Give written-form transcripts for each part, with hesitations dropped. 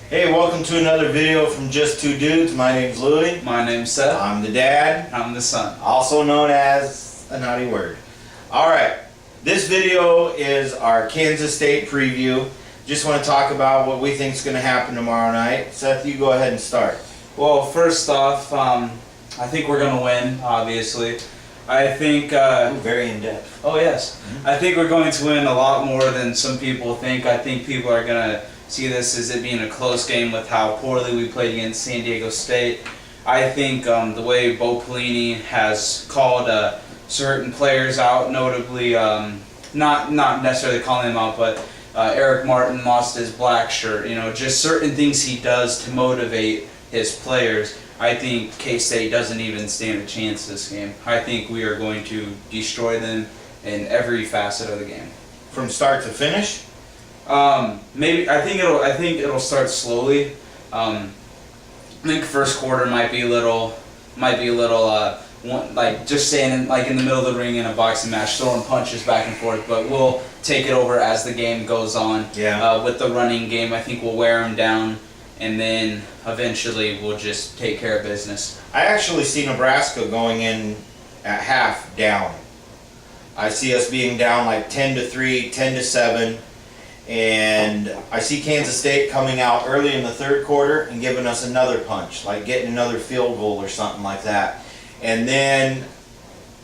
Hey, welcome to another video from Just Two Dudes. My name's Louie. My name's Seth. I'm the dad, I'm the son. also known as a naughty word. Alright, this video is our Kansas State preview. Just want to talk about what we think is going to happen tomorrow night. Seth, you go ahead and start. Well, first off, I think we're going to win, obviously. I think... Very in-depth. Oh, yes. I think we're going to win a lot more than some people think. I think people are going to see this as it being a close game with how poorly we played against San Diego State. I think the way Bo Pelini has called certain players out, notably, not necessarily calling them out, but Eric Martin lost his black shirt. You know, just certain things he does to motivate his players. I think K-State doesn't even stand a chance this game. I think we are going to destroy them in every facet of the game. From start to finish? Maybe I think it'll start slowly. I think first quarter might be a little like just standing like in the middle of the ring in a boxing match, throwing punches back and forth. But we'll take it over as the game goes on. Yeah. With the running game, I think we'll wear them down, and then eventually we'll just take care of business. I actually see Nebraska going in at half down. I see us being down like 10-3, 10-7. And I see Kansas State coming out early in the third quarter and giving us another punch, like getting another field goal or something like that. And then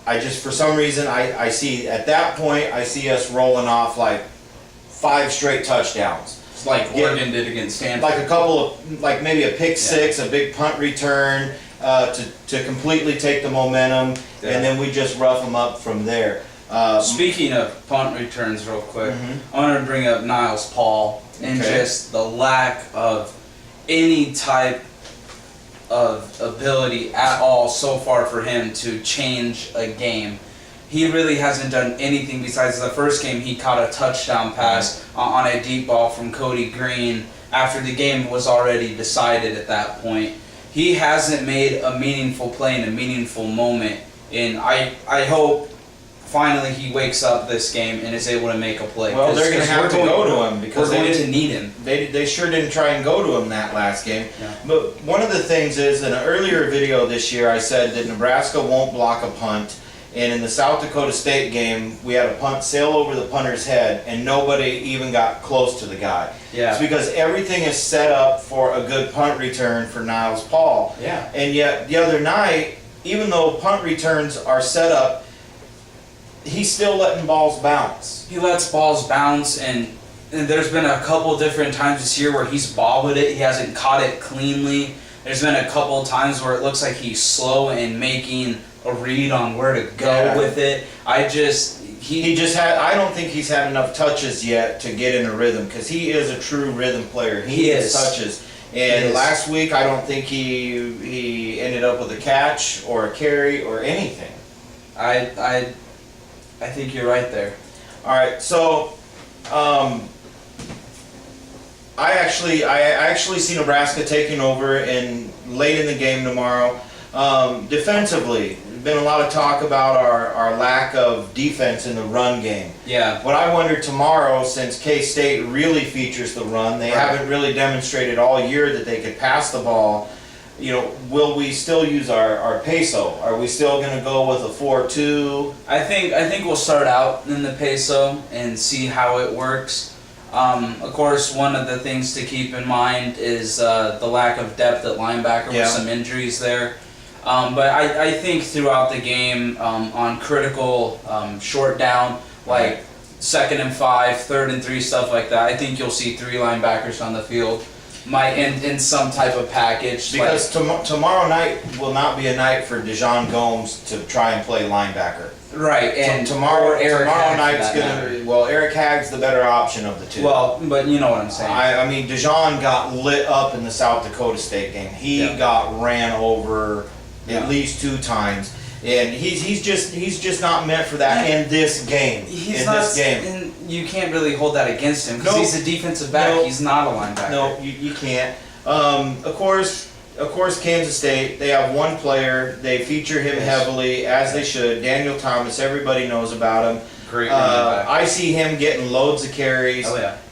I just, for some reason, I see, at that point, I see us rolling off like 5 straight touchdowns. It's like Oregon did against Stanford. Like a couple of, like maybe a pick six, a big punt return to completely take the momentum, and then we just rough them up from there. Speaking of punt returns real quick, I want to bring up Niles Paul and just the lack of any type of ability at all so far for him to change a game. He really hasn't done anything besides the first game. He caught a touchdown pass on a deep ball from Cody Green after the game was already decided at that point. He hasn't made a meaningful play in a meaningful moment, and I hope finally he wakes up this game and is able to make a play. Well, they're going to have to go to him because we're going to need him. They sure didn't try and go to him that last game. Yeah. But one of the things is, in an earlier video this year, I said that Nebraska won't block a punt. And in the South Dakota State game, we had a punt sail over the punter's head, and nobody even got close to the guy. Yeah. It's because everything is set up for a good punt return for Niles Paul. Yeah. And yet, the other night, even though punt returns are set up, he's still letting balls bounce. He lets balls bounce, and there's been a couple different times this year where he's bobbled it. He hasn't caught it cleanly. There's been a couple of times where it looks like he's slow in making a read on where to go with it. I don't think he's had enough touches yet to get in a rhythm, because he is a true rhythm player. He is. Touches. And last week, I don't think he ended up with a catch or a carry or anything. I think you're right there. All right, so I actually see Nebraska taking over late in the game tomorrow. Defensively, there's been a lot of talk about our lack of defense in the run game. Yeah. What I wonder tomorrow, since K-State really features the run, they haven't really demonstrated all year that they could pass the ball. You know, will we still use our peso? Are we still going to go with a 4-2? I think we'll start out in the peso and see how it works. Of course, one of the things to keep in mind is the lack of depth at linebacker with some injuries there. But I think throughout the game, on critical short down, like 2nd and 5, 3rd and 3, stuff like that, I think you'll see 3 linebackers on the field. Might in some type of package. Because tomorrow night will not be a night for Dijon Gomes to try and play linebacker. Right, and tomorrow night's gonna. Well, Eric Hagg's the better option of the two. Well, but you know what I'm saying. I mean, Dijon got lit up in the South Dakota State game. He got ran over at least 2 times. And he's just not meant for that in this game. And you can't really hold that against him because he's a defensive back. He's not a linebacker. No, you can't. Of course, Kansas State, they have one player. They feature him heavily, as they should. Daniel Thomas, everybody knows about him. Great running back. I see him getting loads of carries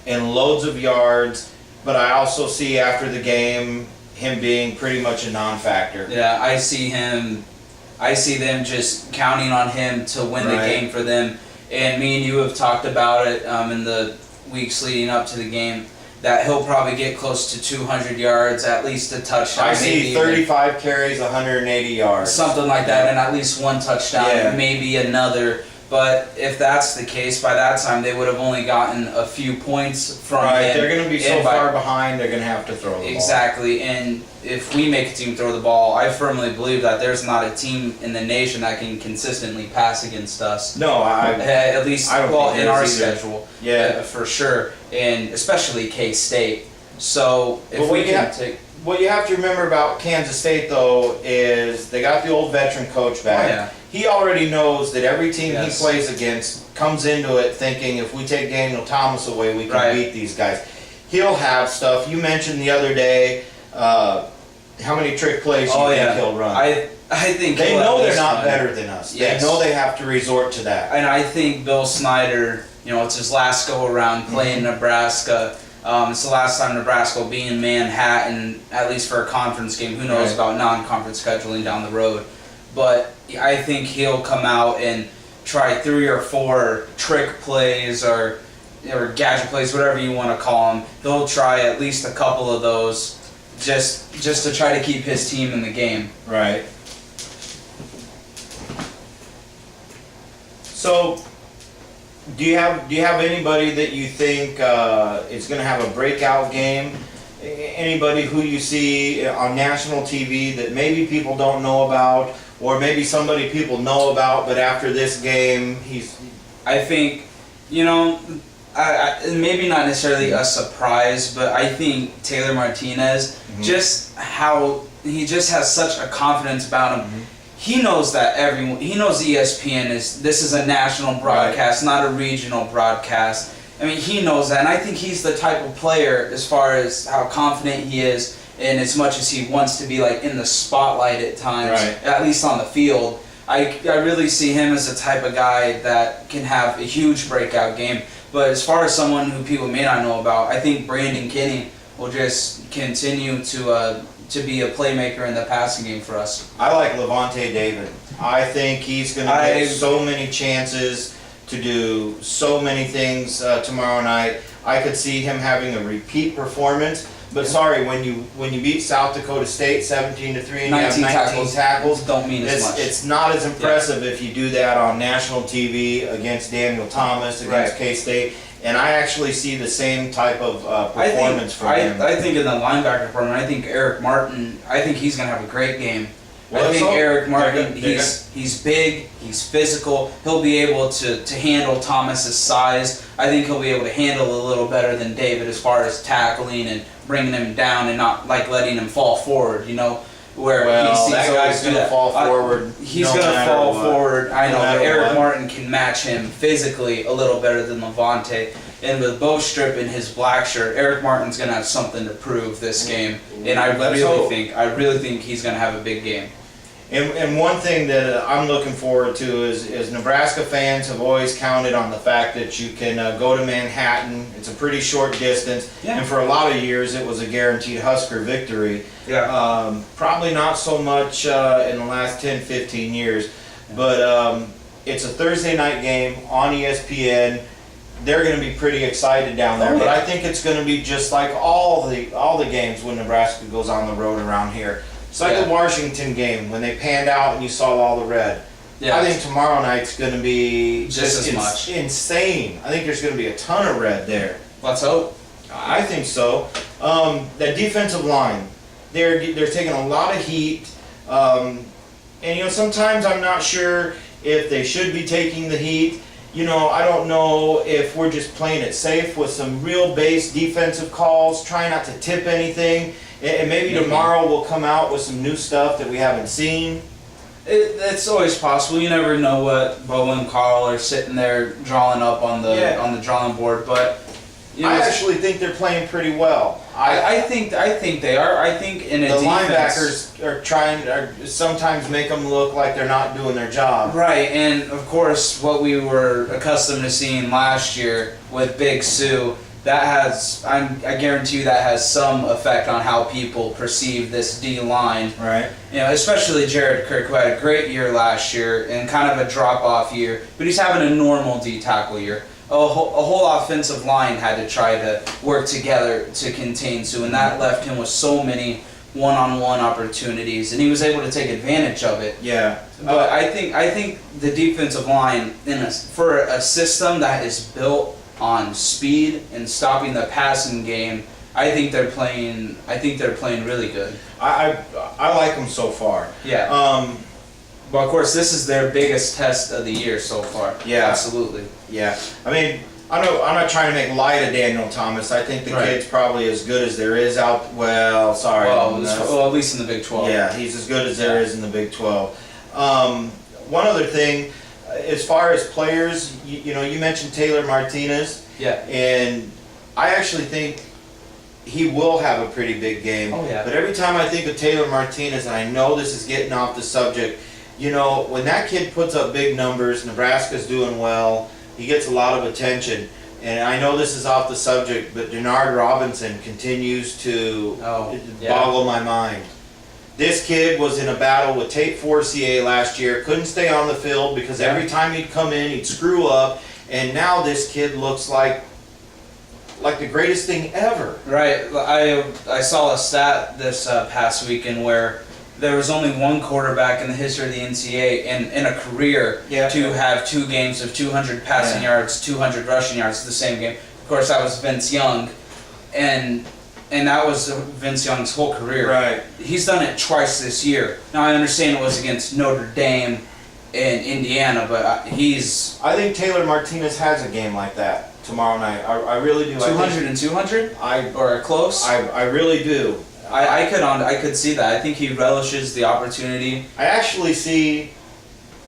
and loads of yards. but I also see after the game him being pretty much a non-factor. Yeah, I see them just counting on him to win the Right. game for them. And me and you have talked about it in the weeks leading up to the game, that he'll probably get close to 200 yards, at least a touchdown. I maybe see even 35 carries, 180 yards. something like that, and at least one touchdown, Yeah. maybe another. But if that's the case, by that time they would have only gotten a few points from Right, him. they're going to be so and by- far behind, they're going to have to throw the ball. Exactly, and if we make a team throw the ball, I firmly believe that there's not a team in the nation that can consistently pass against us. No, At least, I don't well, think in our there's either. schedule, yeah. for sure, and especially K-State. So if But we what you can have- take, What you have to remember about Kansas State, though, is they got the old veteran coach back. Oh, yeah. He already knows that every team Yes. he plays against comes into it thinking if we take Daniel Thomas away, we can Right. beat these guys. He'll have stuff. You mentioned the other day how many trick plays you think he'll run. I think They he'll know at they're least not run. better than us. Yes. They know they have to resort to that. And I think Bill Snyder, it's his last go around playing Nebraska. It's the last time Nebraska will be in Manhattan, at least for a conference game. Who knows Right. about non-conference scheduling down the road. But I think he'll come out and try 3 or 4 trick plays or gadget plays, whatever you want to call them. He'll try at least a couple of those just to try to keep his team in the game. Right. So, do you have anybody that you think is going to have a breakout game? Anybody who you see on national TV that maybe people don't know about, or maybe somebody people know about, but after this game, I think, maybe not necessarily a surprise, but I think Taylor Martinez, just how he just has such a confidence about him. He knows that he knows ESPN this is a national broadcast, not a regional broadcast. I mean, he knows that, and I think he's the type of player, as far as how confident he is, and as much as he wants to be like in the spotlight at times, Right. at least on the field. I really see him as the type of guy that can have a huge breakout game. But as far as someone who people may not know about, I think Brandon Kinney will just continue to be a playmaker in the passing game for us. I like Levante David. I think he's going to get so many chances to do so many things tomorrow night. I could see him having a repeat performance. But sorry, when you beat South Dakota State 17-3 and you have 19 tackles, don't mean as much. It's not as impressive if you do that on national TV against Daniel Thomas, against Right. K-State. And I actually see the same type of performance from him. I think in the linebacker department, I think Eric Martin, I think he's going to have a great game. Well, I think so Eric Martin, they're he's big, he's physical, he'll be able to handle Thomas's size. I think he'll be able to handle a little better than David as far as tackling and bringing him down and not like letting him fall forward, where Well, he seems that to always guy's do gonna that. fall forward. He's no going to matter fall what. forward, I No know, but matter Eric what. Martin can match him physically a little better than Levante. And with Bo Strip in his black shirt, Eric Martin's going to have something to prove this game. And I Let's really think he's going to have a big game. And one thing that I'm looking forward to is Nebraska fans have always counted on the fact that you can go to Manhattan. It's a pretty short distance, Yeah. and for a lot of years it was a guaranteed Husker victory. Yeah. Probably not so much in the last 10, 15 years, but it's a Thursday night game on ESPN. They're going to be pretty excited down there, Oh, but yeah. I think it's going to be just like all the games when Nebraska goes on the road around here. It's like Yeah. the Washington game when they panned out and you saw all the red. Yeah. I think tomorrow night's going to be Just as much. insane. I think there's going to be a ton of red there. Let's hope. I think so. That defensive line, they're taking a lot of heat, and sometimes I'm not sure if they should be taking the heat. I don't know if we're just playing it safe with some real base defensive calls, trying not to tip anything, and maybe tomorrow we'll come out with some new stuff that we haven't seen. It's always possible. You never know what Bo and Carl are sitting there drawing up on the Yeah. on the drawing board, but I actually think they're playing pretty well. I think they are. I think in a The defense, linebackers are sometimes make them look like they're not doing their job. right, and of course what we were accustomed to seeing last year with Big Sue, that has, I guarantee you that has some effect on how people perceive this D line. Right. You know, especially Jared Kirk, who had a great year last year and kind of a drop-off year, but he's having a normal D tackle year. A whole offensive line had to try to work together to contain Sue, and that left him with so many one-on-one opportunities, and he was able to take advantage of it. Yeah. But I think the defensive line for a system that is built on speed and stopping the passing game, I think they're playing really good. I like them so far. Yeah. But of course, this is their biggest test of the year so far. Yeah. Absolutely. Yeah. I mean, I'm not trying to make light of Daniel Thomas. I think the Right. kid's probably as good as there is out. Well, sorry. Well, at least in the Big 12. Yeah, he's as good as there is in the Big 12. One other thing, as far as players, you know, you mentioned Taylor Martinez, Yeah. and I actually think he will have a pretty big game. Oh, yeah. But every time I think of Taylor Martinez, and I know this is getting off the subject, you know, when that kid puts up big numbers, Nebraska's doing well, he gets a lot of attention. And I know this is off the subject, but Denard Robinson continues to boggle my mind. This kid was in a battle with Tate Forcier last year, couldn't stay on the field because every time he'd come in, he'd screw up. And now this kid looks like the greatest thing ever. Right. I saw a stat this past weekend where there was only one quarterback in the history of the NCAA in a career to have 2 games of 200 passing yards, 200 rushing yards the same game. Of course, that was Vince Young, and that was Vince Young's whole career. Right. He's done it twice this year. Now I understand it was against Notre Dame and Indiana, but I think Taylor Martinez has a game like that tomorrow night. I really do. 200 and 200 or close. I really do. I could see that. I think he relishes the opportunity. I actually see